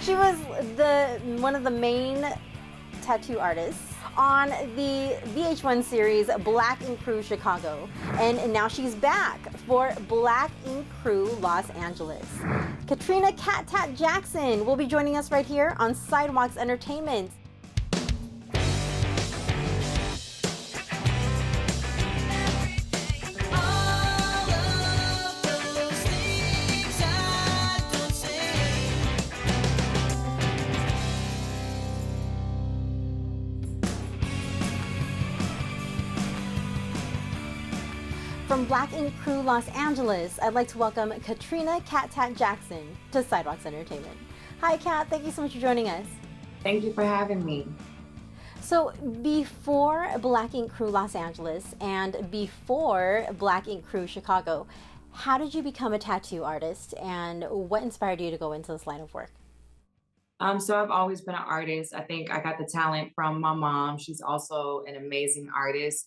She was one of the main tattoo artists on the VH1 series Black Ink Crew Chicago. And now she's back for Black Ink Crew Los Angeles. Katrina Kat Tat Jackson will be joining us right here on Sidewalks Entertainment. From Black Ink Crew Los Angeles, I'd like to welcome Katrina Kat Tat Jackson to Sidewalks Entertainment. Hi, Kat. Thank you so much for joining us. Thank you for having me. So before Black Ink Crew Los Angeles and before Black Ink Crew Chicago, how did you become a tattoo artist and what inspired you to go into this line of work? So I've always been an artist. I think I got the talent from my mom. She's also an amazing artist.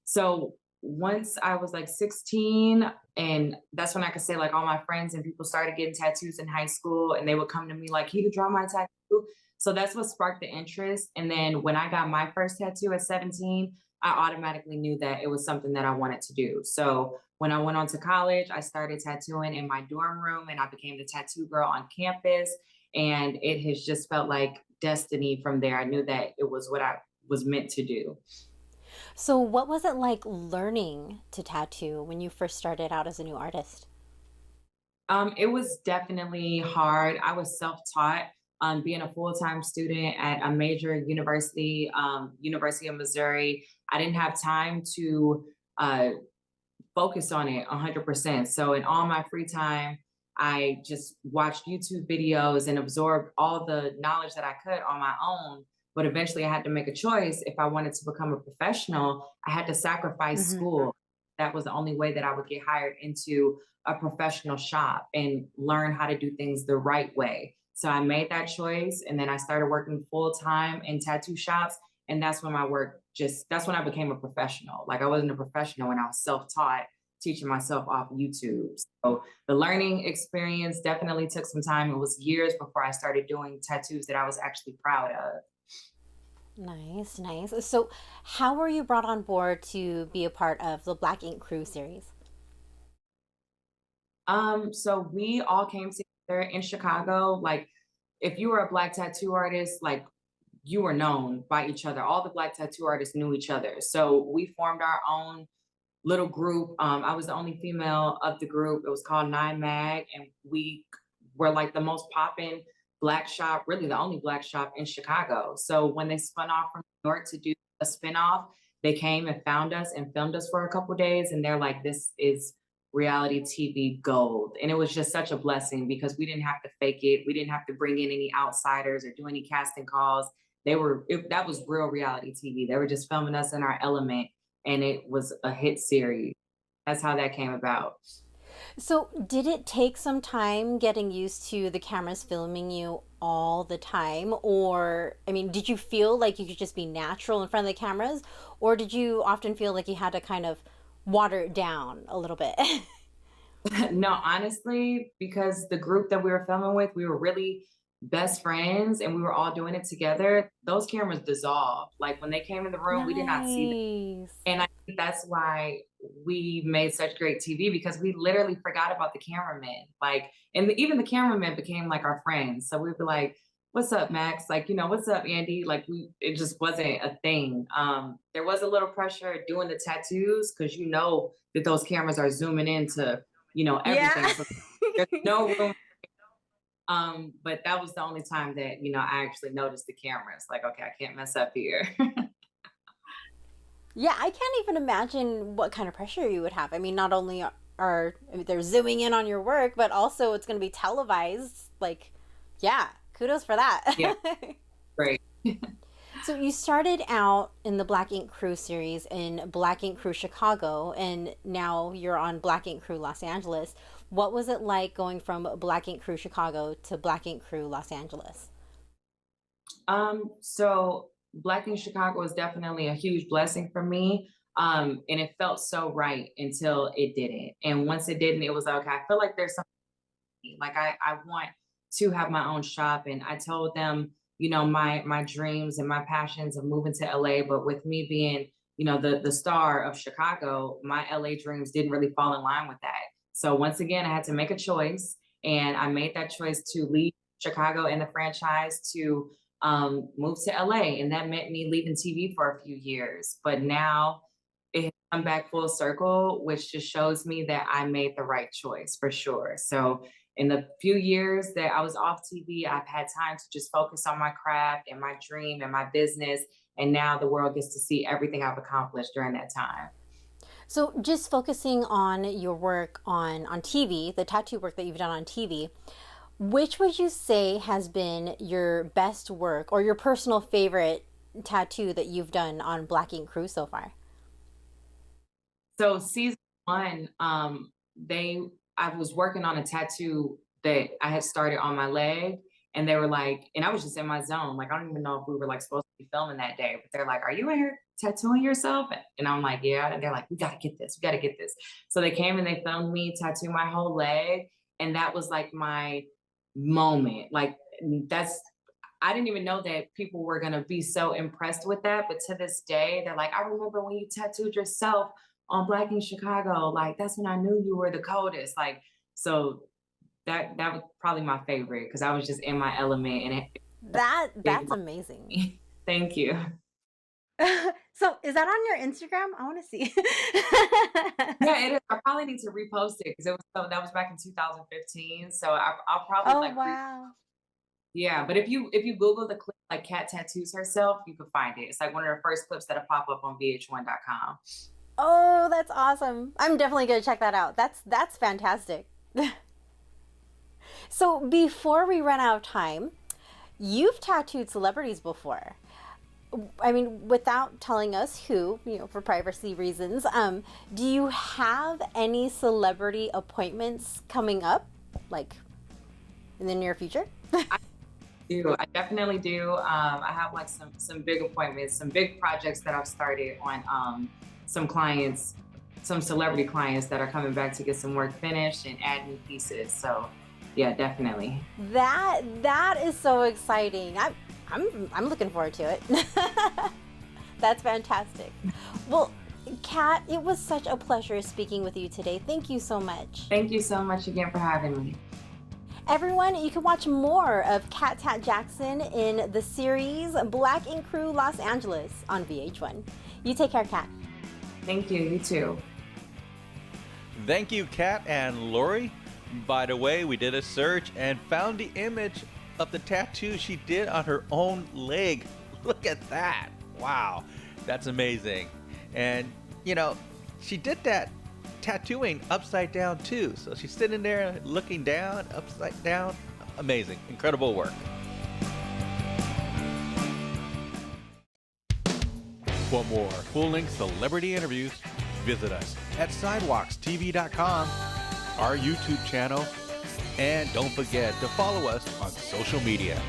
So once I was like 16, and that's when I could say like all my friends and people started getting tattoos in high school, and they would come to me like, "Can you draw my tattoo?" So that's what sparked the interest. And then when I got my first tattoo at 17, I automatically knew that it was something that I wanted to do. So when I went on to college, I started tattooing in my dorm room, and I became the tattoo girl on campus. And it has just felt like destiny from there. I knew that it was what I was meant to do. So what was it like learning to tattoo when you first started out as a new artist? It was definitely hard. I was self-taught, being a full-time student at a major university, University of Missouri. I didn't have time to uh, focus on it 100%. So in all my free time, I just watched YouTube videos and absorbed all the knowledge that I could on my own. But eventually I had to make a choice. If I wanted to become a professional, I had to sacrifice Hmm. school. That was the only way that I would get hired into a professional shop and learn how to do things the right way. So I made that choice, and then I started working full time in tattoo shops. And that's when that's when I became a professional. Like I wasn't a professional when I was self taught, teaching myself off YouTube. So the learning experience definitely took some time. It was years before I started doing tattoos that I was actually proud of. Nice, nice. So how were you brought on board to be a part of the Black Ink Crew series? So we all came together in Chicago. Like, if you were a black tattoo artist, like you were known by each other. All the black tattoo artists knew each other. So we formed our own little group. I was the only female of the group. It was called Nine Mag, and we were like the most poppin' black shop, really the only black shop in Chicago. So when they spun off from New York to do a spinoff, they came and found us and filmed us for a couple days, and they're like, "This is reality TV gold." And it was just such a blessing because we didn't have to fake it. We didn't have to bring in any outsiders or do any casting calls. That was real reality TV. They were just filming us in our element, and it was a hit series. That's how that came about. So, did it take some time getting used to the cameras filming you all the time? Or, I mean, did you feel like you could just be natural in front of the cameras? Or did you often feel like you had to kind of water it down a little bit? No, honestly, because the group that we were filming with, we were really best friends and we were all doing it together. Those cameras dissolved. Like when they came in the room, we did not see them. Nice. And I think that's why we made such great TV, because we literally forgot about the cameramen. Like, and even the cameramen became like our friends. So we'd be like, "What's up, Max?" Like, "What's up, Andy?" Like it just wasn't a thing. There was a little pressure doing the tattoos because that those cameras are zooming into, everything. Yeah. So there's no room. But that was the only time that, I actually noticed the cameras. Like, okay, I can't mess up here. Yeah, I can't even imagine what kind of pressure you would have. I mean, not only I mean, they're zooming in on your work, but also it's going to be televised. Like, yeah, kudos for that. Yeah, great. So you started out in the Black Ink Crew series in Black Ink Crew Chicago, and now you're on Black Ink Crew Los Angeles. What was it like going from Black Ink Crew Chicago to Black Ink Crew Los Angeles? So Black in Chicago was definitely a huge blessing for me. And it felt so right until it didn't. And once it didn't, it was like, okay, I feel like there's something like I want to have my own shop. And I told them, you know, my dreams and my passions of moving to LA, but with me being, you know, the star of Chicago, my LA dreams didn't really fall in line with that. So once again, I had to make a choice, and I made that choice to leave Chicago and the franchise to move to LA, and that meant me leaving TV for a few years. But now it has come back full circle, which just shows me that I made the right choice for sure. So in the few years that I was off TV, I've had time to just focus on my craft and my dream and my business. And now the world gets to see everything I've accomplished during that time. So just focusing on your work on TV, the tattoo work that you've done on TV, which would you say has been your best work or your personal favorite tattoo that you've done on Black Ink Crew so far? So season one, I was working on a tattoo that I had started on my leg, and they were like, and I was just in my zone. Like, I don't even know if we were like supposed to be filming that day, but they're like, "Are you in here tattooing yourself?" And I'm like, "Yeah." And they're like, "We gotta get this. We gotta get this." So they came and they filmed me tattoo my whole leg, and that was like my moment. Like, that's I didn't even know that people were gonna be so impressed with that. But to this day, they're like, "I remember when you tattooed yourself on Black in Chicago. Like, that's when I knew you were the coldest." Like, so that was probably my favorite because I was just in my element, and That's amazing. thank you. So is that on your Instagram? I want to see. Yeah, it is. I probably need to repost it because that was back in 2015. So I'll probably Oh like wow. yeah. But if you Google the clip like Kat tattoos herself, you can find it. It's like one of the first clips that'll pop up on VH1.com. Oh, that's awesome. I'm definitely going to check that out. That's fantastic. So before we run out of time, you've tattooed celebrities before. I mean, without telling us who, for privacy reasons, do you have any celebrity appointments coming up, like in the near future? I definitely do. I have like some big appointments, some big projects that I've started on some clients, some celebrity clients that are coming back to get some work finished and add new pieces. So yeah, definitely. That is so exciting. I'm looking forward to it. That's fantastic. Well, Kat, it was such a pleasure speaking with you today. Thank you so much. Thank you so much again for having me. Everyone, you can watch more of Kat Tat Jackson in the series Black Ink Crew Los Angeles on VH1. You take care, Kat. Thank you. You too. Thank you, Kat and Lori. By the way, we did a search and found the image of the tattoo she did on her own leg. Look at that. Wow. That's amazing. And, she did that tattooing upside down too. So she's sitting there looking down, upside down. Amazing. Incredible work. For more full-length celebrity interviews, visit us at sidewalkstv.com, our YouTube channel, and don't forget to follow us on social media.